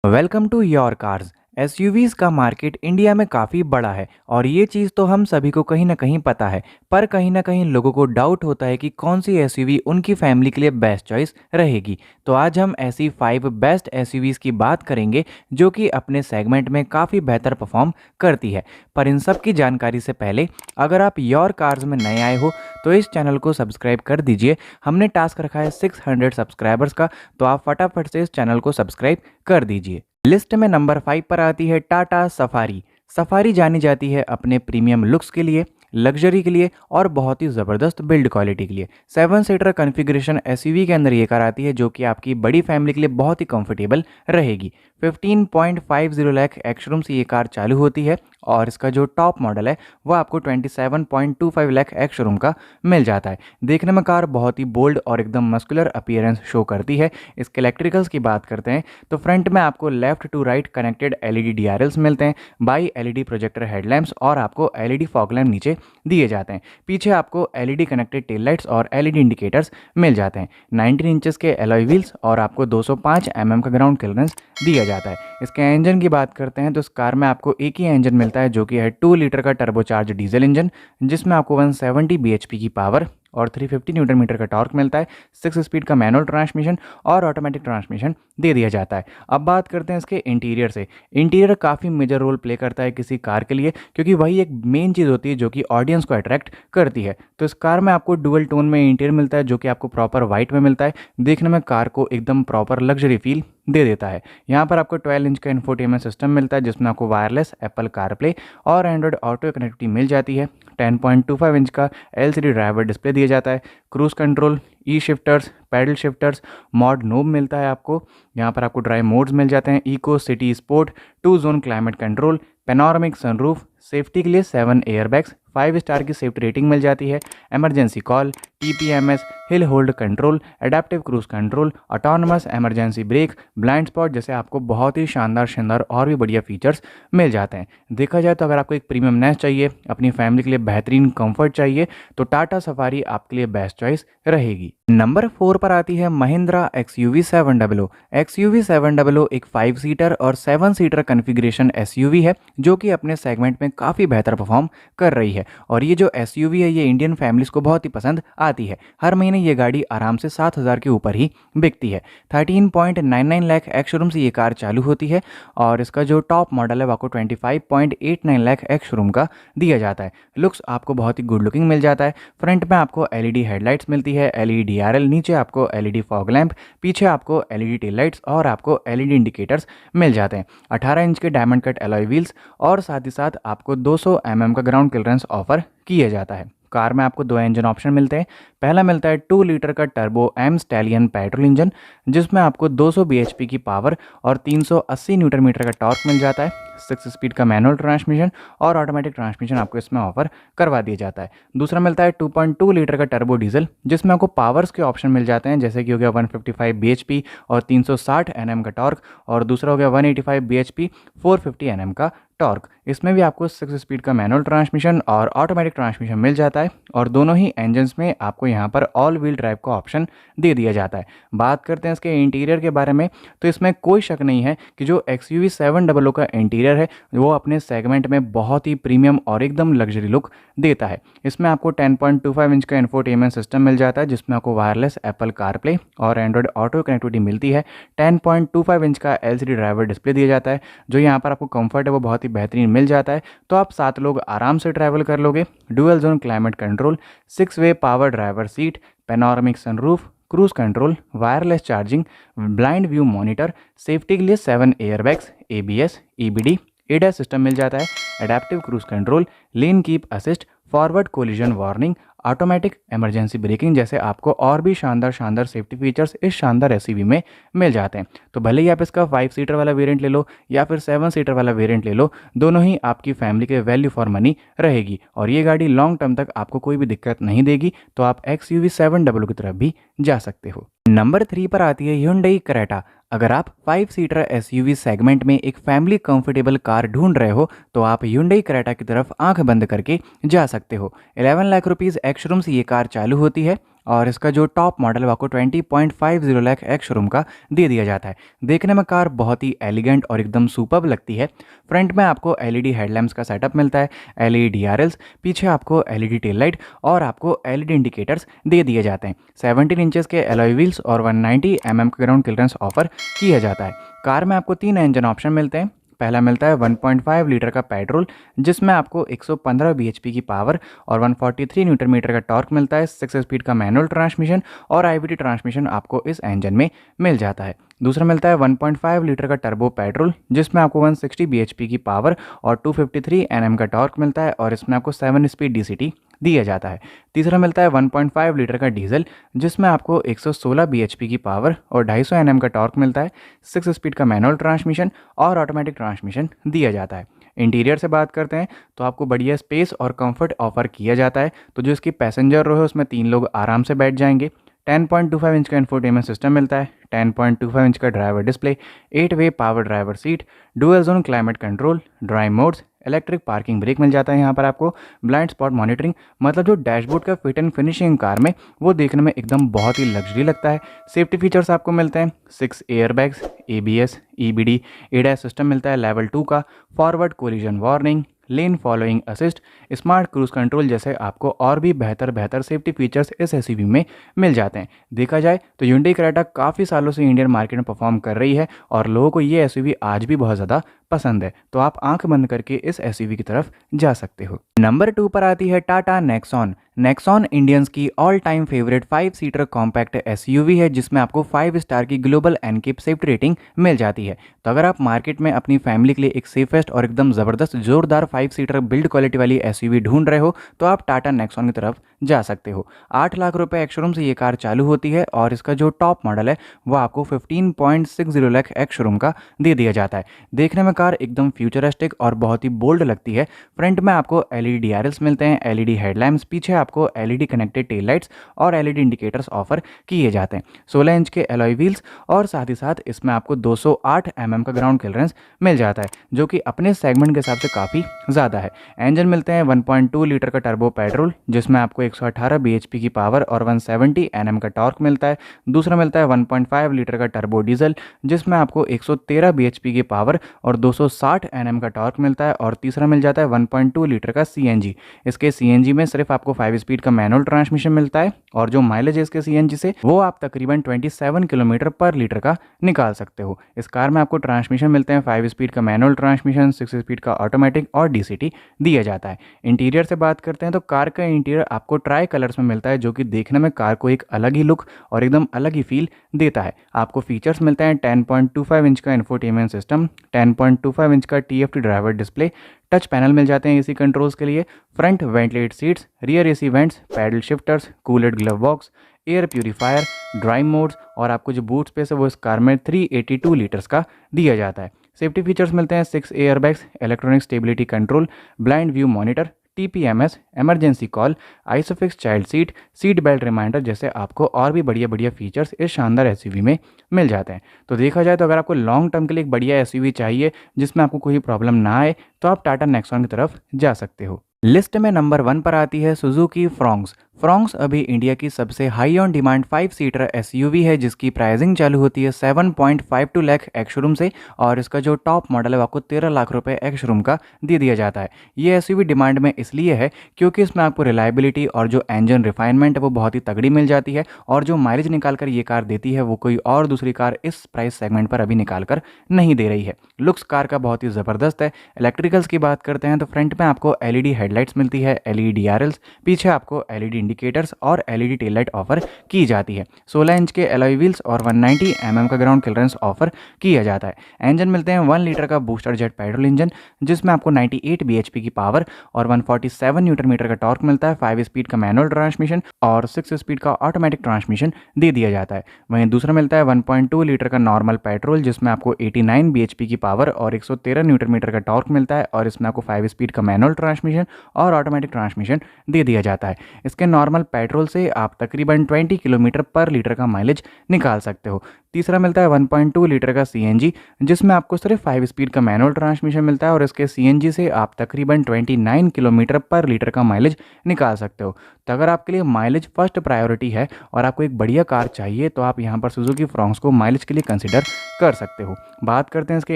Welcome to your cars. SUVs का market India में काफ़ी बड़ा है और ये चीज़ तो हम सभी को कहीं ना कहीं पता है। पर कहीं ना कहीं लोगों को डाउट होता है कि कौन सी एसयूवी उनकी फैमिली के लिए बेस्ट चॉइस रहेगी। तो आज हम ऐसी 5 बेस्ट एसयूवीज़ की बात करेंगे जो कि अपने सेगमेंट में काफ़ी बेहतर परफॉर्म करती है। पर इन सब की जानकारी से पहले अगर आप योर कार्स में नए आए हो तो इस चैनल को सब्सक्राइब कर दीजिए। हमने टास्क रखा है 600 सब्सक्राइबर्स का, तो आप फटाफट से इस चैनल को सब्सक्राइब कर दीजिए। लिस्ट में नंबर 5 पर आती है टाटा सफारी। सफारी जानी जाती है अपने प्रीमियम लुक्स के लिए, लग्जरी के लिए और बहुत ही ज़बरदस्त बिल्ड क्वालिटी के लिए। 7 सीटर कॉन्फ़िगरेशन एसयूवी के अंदर ये कार आती है जो कि आपकी बड़ी फैमिली के लिए बहुत ही कंफर्टेबल रहेगी। 15.50 लाख एक्स-शोरूम से ये कार चालू होती है और इसका जो टॉप मॉडल है वो आपको 27.25 लाख एक्स-शोरूम का मिल जाता है। देखने में कार बहुत ही बोल्ड और एकदम मस्कुलर अपीयरेंस शो करती है। इसके इलेक्ट्रिकल्स की बात करते हैं तो फ्रंट में आपको left to right connected LED DRLs मिलते हैं, बाई एलईडी प्रोजेक्टर हेडलैम्प्स और आपको एलईडी फॉग लैम्प नीचे दिए जाते हैं। पीछे आपको एलईडी कनेक्टेड टेल लाइट्स और एलईडी इंडिकेटर्स मिल जाते हैं। 19 इंचेस के एलॉय व्हील्स और आपको 205 mm का ग्राउंड क्लियरेंस दिया जाता है। इसके इंजन की बात करते हैं तो इस कार में आपको एक ही इंजन मिलता है जो कि है 2 लीटर का टर्बोचार्ज डीजल इंजन, जिसमें आपको 170 bhp की पावर और 350 न्यूटन मीटर का टॉर्क मिलता है। 6 स्पीड का मैनुअल ट्रांसमिशन और ऑटोमेटिक ट्रांसमिशन दे दिया जाता है। अब बात करते हैं इसके इंटीरियर से। इंटीरियर काफ़ी मेजर रोल प्ले करता है किसी कार के लिए, क्योंकि वही एक मेन चीज़ होती है जो कि ऑडियंस को अट्रैक्ट करती है। तो इस कार में आपको डुअल टोन में इंटीरियर मिलता है जो कि आपको प्रॉपर वाइट में मिलता है। देखने में कार को एकदम प्रॉपर लग्जरी फील दे देता है। यहाँ पर आपको 12 इंच का इंफोटेनमेंट सिस्टम मिलता है जिसमें आपको वायरलेस एप्पल कारप्ले और एंड्रॉयड ऑटो कनेक्टिविटी मिल जाती है। 10.25 इंच का एलसीडी ड्राइवर डिस्प्ले दिया जाता है। Cruise control, E shifters, paddle shifters, mode knob मिलता है आपको। यहाँ पर आपको ड्राइव मोड्स मिल जाते हैं, eco, city, sport, 2 zone climate control, panoramic sunroof, safety के लिए 7 एयरबैग्स, 5 स्टार की सेफ्टी रेटिंग मिल जाती है। Emergency call, TPMS, hill hold control, adaptive cruise control, autonomous emergency brake, blind spot जैसे आपको बहुत ही शानदार शानदार और भी बढ़िया फीचर्स मिल जाते हैं। देखा जाए तो अगर आपको एक प्रीमियमनेस चाहिए, अपनी फैमिली के लिए बेहतरीन कंफर्ट चाहिए, तो टाटा सफारी आपके लिए बेस्ट चॉइस रहेगी। नंबर 4 पर आती है महिंद्रा एक्सयूवी 700। एक्सयूवी 700 एक 5 सीटर और 7 सीटर कॉन्फ़िगरेशन एसयूवी है जो कि अपने सेगमेंट में काफ़ी बेहतर परफॉर्म कर रही है। और ये जो एसयूवी है ये इंडियन फैमिलीज़ को बहुत ही पसंद आती है। हर महीने ये गाड़ी आराम से 7,000 के ऊपर ही बिकती है। 13.99 लाख एक्स-शोरूम से ये कार चालू होती है और इसका जो टॉप मॉडल है वो आपको 25.89 लाख एक्स-शोरूम का दिया जाता है। लुक्स आपको बहुत ही गुड लुकिंग मिल जाता है। फ्रंट में आपको एलईडी हेडलाइट्स मिलती है, एलईडी डीआरएल, नीचे आपको एलईडी फॉग लैंप, पीछे आपको एलईडी टेल लाइट्स और आपको एलईडी इंडिकेटर्स मिल जाते हैं। 18 इंच के डायमंड कट एलॉय व्हील्स और साथ ही साथ आपको 200 mm का ग्राउंड क्लियरेंस ऑफर किया जाता है। कार में आपको 2 इंजन ऑप्शन मिलते हैं। पहला मिलता है 2 लीटर का turbo M Stallion petrol engine जिसमें आपको 200 bhp की पावर और 380 न्यूटन मीटर का टॉर्क मिल जाता है। 6 स्पीड का मैनुअल ट्रांसमिशन और ऑटोमेटिक ट्रांसमिशन आपको इसमें ऑफर करवा दिया जाता है। दूसरा मिलता है 2.2 लीटर का टर्बो डीजल जिसमें आपको पावर्स के ऑप्शन मिल जाते हैं, जैसे कि हो गया 155 bhp और 360 Nm का टॉर्क, और दूसरा हो गया 185 bhp 450 Nm का टॉर्क। इसमें भी आपको 6 स्पीड का मैनुअल ट्रांसमिशन और ऑटोमेटिक ट्रांसमिशन मिल जाता है और दोनों ही इंजन्स में आपको यहाँ पर ऑल व्हील ड्राइव का ऑप्शन दे दिया जाता है। बात करते हैं इसके इंटीरियर के बारे में तो इसमें कोई शक नहीं है कि जो एक्सयूवी 700 का इंटीरियर है वो अपने सेगमेंट में बहुत ही प्रीमियम और एकदम लग्जरी लुक देता है। इसमें आपको 10.25 इंच का इंफोटेनमेंट सिस्टम मिल जाता है जिसमें आपको वायरलेस एप्पल कारप्ले और एंड्रॉयड ऑटो कनेक्टिविटी मिलती है। 10.25 इंच का एलसीडी ड्राइवर डिस्प्ले दिया जाता है। जो यहाँ पर आपको कंफर्ट है वो बहुत ही बेहतरीन मिल जाता है, तो आप 7 लोग आराम से ट्रैवल कर लोगे। Dual zone climate control, 6 way power driver seat, panoramic sunroof, cruise control, wireless charging, blind view monitor, safety के लिए 7 airbags, ABS, EBD, ADAS system मिल जाता है, adaptive cruise control, lane keep assist, forward collision warning, automatic emergency braking जैसे आपको और भी शानदार शानदार सेफ्टी फीचर्स इस शानदार एसयूवी में मिल जाते हैं। तो भले ही आप इसका 5 सीटर वाला वेरिएंट ले लो या फिर 7 सीटर वाला वेरिएंट ले लो, दोनों ही आपकी फैमिली के वैल्यू फॉर मनी रहेगी और ये गाड़ी लॉन्ग टर्म तक आपको कोई भी दिक्कत नहीं देगी। तो आप एक्सयूवी 700 की तरफ भी जा सकते हो। नंबर 3 पर आती है Hyundai क्रेटा। अगर आप 5 सीटर एसयूवी सेगमेंट में एक फैमिली कंफर्टेबल कार ढूंढ रहे हो तो आप Hyundai क्रेटा की तरफ आंख बंद करके जा सकते हो। 11 लाख रुपीज़ एक्स-शोरूम से ये कार चालू होती है और इसका जो टॉप मॉडल है आपको 20.50 लाख एक्स शोरूम का दे दिया जाता है। देखने में कार बहुत ही एलिगेंट और एकदम सुपर्ब लगती है। फ्रंट में आपको एलईडी हेडलैम्प्स का सेटअप मिलता है, एलईडी डीआरएल्स, पीछे आपको एलईडी टेल लाइट और आपको एलईडी इंडिकेटर्स दे दिए जाते हैं। 17 इंचेस के एलॉय व्हील्स और 190 mm का ग्राउंड क्लियरेंस ऑफर किया जाता है। कार में आपको 3 इंजन ऑप्शन मिलते हैं। पहला मिलता है 1.5 लीटर का पेट्रोल जिसमें आपको 115 bhp की पावर और 143 न्यूटन मीटर का टॉर्क मिलता है। 6 स्पीड का मैनुअल ट्रांसमिशन और आईवीटी ट्रांसमिशन आपको इस इंजन में मिल जाता है। दूसरा मिलता है 1.5 लीटर का टर्बो पेट्रोल जिसमें आपको 160 bhp की पावर और 253 Nm का टॉर्क मिलता है और इसमें आपको 7 स्पीड डीसीटी दिया जाता है। तीसरा मिलता है 1.5 लीटर का डीजल जिसमें आपको 116 bhp की पावर और 250 Nm का टॉर्क मिलता है। 6 स्पीड का मैनुअल ट्रांसमिशन और ऑटोमेटिक ट्रांसमिशन दिया जाता है। इंटीरियर से बात करते हैं तो आपको बढ़िया स्पेस और कंफर्ट ऑफर किया जाता है। तो जो इसकी पैसेंजर रो है उसमें 3 लोग आराम से बैठ जाएंगे। 10.25 इंच का इंफोटेनमेंट सिस्टम मिलता है, 10.25 इंच का driver display, 8 way power driver seat, dual zone climate control, drive modes, electric parking brake मिल जाता है। यहाँ पर आपको ब्लाइंड स्पॉट मॉनिटरिंग, मतलब जो डैशबोर्ड का फिट एंड फिनिशिंग कार में वो देखने में एकदम बहुत ही लग्जरी लगता है। सेफ्टी फीचर्स आपको मिलते हैं 6 airbags, ABS, EBD, ADAS system मिलता है लेवल 2 का, forward collision warning, lane following assist, smart cruise control जैसे आपको और भी बेहतर सेफ्टी फीचर्स इस एसयूवी में मिल जाते हैं। देखा जाए तो Hyundai Creta काफ़ी सालों से इंडियन मार्केट में परफॉर्म कर रही है और लोगों को ये एसयूवी आज भी बहुत ज़्यादा पसंद है। तो आप आंख बंद करके इस एसयूवी की तरफ जा सकते हो। नंबर 2 पर आती है टाटा नेक्सॉन। नेक्सॉन इंडियंस की all time favourite 5 seater compact SUV है जिसमें आपको 5 स्टार की ग्लोबल एनकेप सेफ्टी रेटिंग मिल जाती है। तो अगर आप मार्केट में अपनी फैमिली के लिए एक सेफेस्ट और एकदम ज़बरदस्त जोरदार 5 सीटर बिल्ड क्वालिटी वाली एसयूवी ढूंढ रहे हो तो आप टाटा नेक्सॉन की तरफ जा सकते हो। 8 लाख रुपए एक्स-शोरूम से ये कार चालू होती है और इसका जो टॉप मॉडल है वो आपको 15.60 लाख एक्स-शोरूम का दे दिया जाता है। देखने में कार एकदम फ्यूचरिस्टिक और बहुत ही बोल्ड लगती है। फ्रंट में आपको एलईडी डीआरएल्स मिलते हैं, एलईडी हेडलैम्प्स, पीछे आपको एलईडी कनेक्टेड टेल लाइट्स और एलईडी इंडिकेटर्स ऑफर किए जाते हैं। 16 इंच के एलॉय व्हील्स और साथ ही साथ इसमें आपको 208 mm का ग्राउंड क्लियरेंस मिल जाता है जो कि अपने सेगमेंट के हिसाब से काफ़ी ज़्यादा है। इंजन मिलते हैं 1.2 लीटर का टर्बो पेट्रोल जिसमें आपको 118 bhp की पावर और 170 Nm का टॉर्क मिलता है। दूसरा मिलता है 1.5 लीटर का टर्बो डीजल जिसमें आपको 113 bhp की पावर और 260 Nm का टॉर्क मिलता है। और तीसरा मिल जाता है 1.2 लीटर का सीएनजी। इसके सीएनजी में सिर्फ आपको 5 स्पीड का मैनुअल ट्रांसमिशन मिलता है और जो माइलेज है इसके सीएनजी से वो आप तकरीबन 27 किलोमीटर पर लीटर का निकाल सकते हो। इस कार में आपको ट्रांसमिशन मिलते हैं 5 स्पीड का मैनुअल ट्रांसमिशन, 6 स्पीड का ऑटोमेटिक और डीसीटी दिया जाता है। इंटीरियर से बात करते हैं तो कार का इंटीरियर आपको ट्राई कलर्स में मिलता है जो कि देखने में कार को एक अलग ही लुक और एकदम अलग ही फील देता है। आपको फीचर्स मिलते हैं 10.25 इंच का इंफोटेनमेंट सिस्टम, 10.25 इंच का TFT driver display, touch panel मिल जाते हैं एसी कंट्रोल्स के लिए, front ventilated seats, rear AC vents, paddle shifters, cooled glove box, air purifier, drive modes और आपको जो बूट स्पेस है वो इस कार में 382 लीटर्स का दिया जाता है। सेफ्टी फीचर्स मिलते हैं 6 airbags, electronic stability control, blind view monitor, TPMS, emergency call, Isofix child seat, seat belt reminder जैसे आपको और भी बढ़िया फीचर्स इस शानदार एसयूवी में मिल जाते हैं। तो देखा जाए तो अगर आपको लॉन्ग टर्म के लिए एक बढ़िया एसयूवी चाहिए जिसमें आपको कोई प्रॉब्लम ना आए तो आप टाटा नेक्सॉन की तरफ जा सकते हो। लिस्ट में नंबर 1 पर आती है सुजुकी फ्रॉन्क्स। फ्रॉन्क्स अभी इंडिया की सबसे high on demand 5 seater SUV है जिसकी प्राइसिंग चालू होती है 7.52 लाख एक्स-शोरूम से और इसका जो टॉप मॉडल है आपको 13 लाख रुपए एक्स-शोरूम का दे दिया जाता है। ये एसयूवी डिमांड में इसलिए है क्योंकि इसमें आपको रिलायबिलिटी और जो इंजन रिफाइनमेंट है वो बहुत ही तगड़ी मिल जाती है और जो माइलेज निकाल कर ये कार देती है वो कोई और दूसरी कार इस प्राइस सेगमेंट पर अभी निकाल कर नहीं दे रही है। लुक्स कार का बहुत ही ज़बरदस्त है। इलेक्ट्रिकल्स की बात करते हैं तो फ्रंट में आपको एलईडी हेडलाइट्स मिलती है, एलईडी डीआरएल्स, पीछे आपको एलईडी इंडिकेटर्स और एलईडी टेल लाइट ऑफर की जाती है। 16 इंच के एलॉय व्हील्स और 190 mm का ग्राउंड क्लियरेंस ऑफर किया जाता है। इंजन मिलते हैं 1 लीटर का बूस्टर जेट पेट्रोल इंजन जिसमें आपको 98 bhp की पावर और 147 न्यूटन मीटर का टॉर्क मिलता है। 5 स्पीड का मैनुअल ट्रांसमिशन और 6 स्पीड का ऑटोमेटिक ट्रांसमिशन दे दिया जाता है। वहीं दूसरा मिलता है 1.2 लीटर का नॉर्मल पेट्रोल जिसमें आपको 89 bhp की पावर और 113 न्यूटन मीटर का टॉर्क मिलता है और इसमें आपको 5 स्पीड का मैनुअल ट्रांसमिशन और ऑटोमेटिक ट्रांसमिशन दे दिया जाता है। इसके नॉर्मल पेट्रोल से आप तकरीबन 20 किलोमीटर पर लीटर का माइलेज निकाल सकते हो। तीसरा मिलता है 1.2 लीटर का सीएनजी, जिसमें आपको सिर्फ 5 स्पीड का मैनुअल ट्रांसमिशन मिलता है और इसके सीएनजी से आप तकरीबन 29 किलोमीटर पर लीटर का माइलेज निकाल सकते हो। तो अगर आपके लिए माइलेज फर्स्ट प्रायोरिटी है और आपको एक बढ़िया कार चाहिए तो आप यहाँ पर सुजुकी फ्रॉन्क्स को माइलेज के लिए कंसिडर कर सकते हो। बात करते हैं इसके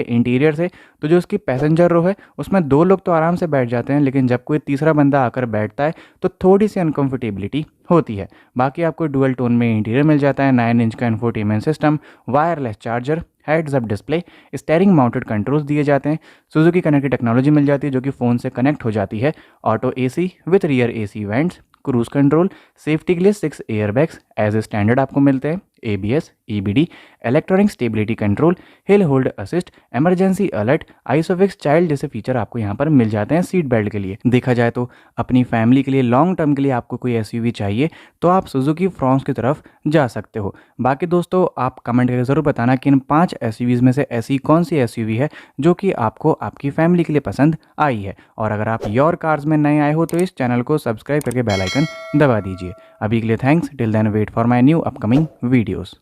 इंटीरियर से, तो जो इसकी पैसेंजर रो है उसमें 2 लोग तो आराम से बैठ जाते हैं, लेकिन जब कोई तीसरा बंदा आकर बैठता है तो थोड़ी सी अनकंफर्टेबिलिटी होती है। बाकी आपको डुअल टोन में इंटीरियर मिल जाता है, 9 इंच का infotainment system, wireless charger, heads up display, steering mounted controls दिए जाते हैं, सुजुकी कनेक्ट टेक्नोलॉजी मिल जाती है जो कि फ़ोन से कनेक्ट हो जाती है, auto AC with rear AC vents, cruise control, safety के लिए 6 एयरबैग्स एज ए स्टैंडर्ड आपको मिलते हैं, ABS, EBD, electronic stability control, hill hold assist, emergency alert, isofix child जैसे फीचर आपको यहाँ पर मिल जाते हैं सीट बेल्ट के लिए। देखा जाए तो अपनी फैमिली के लिए लॉन्ग टर्म के लिए आपको कोई एसयूवी चाहिए तो आप सुजुकी फ्रॉन्क्स की तरफ जा सकते हो। बाकी दोस्तों आप कमेंट करके ज़रूर बताना कि इन 5 एसयूवीज़ में से ऐसी कौन सी एसयूवी है जो कि आपको आपकी फैमिली के लिए पसंद आई है। और अगर आप योर कार्स में नए आए हो तो इस चैनल को सब्सक्राइब करके बेल आइकन दबा दीजिए। अभी के लिए thanks, till then wait for my new upcoming videos.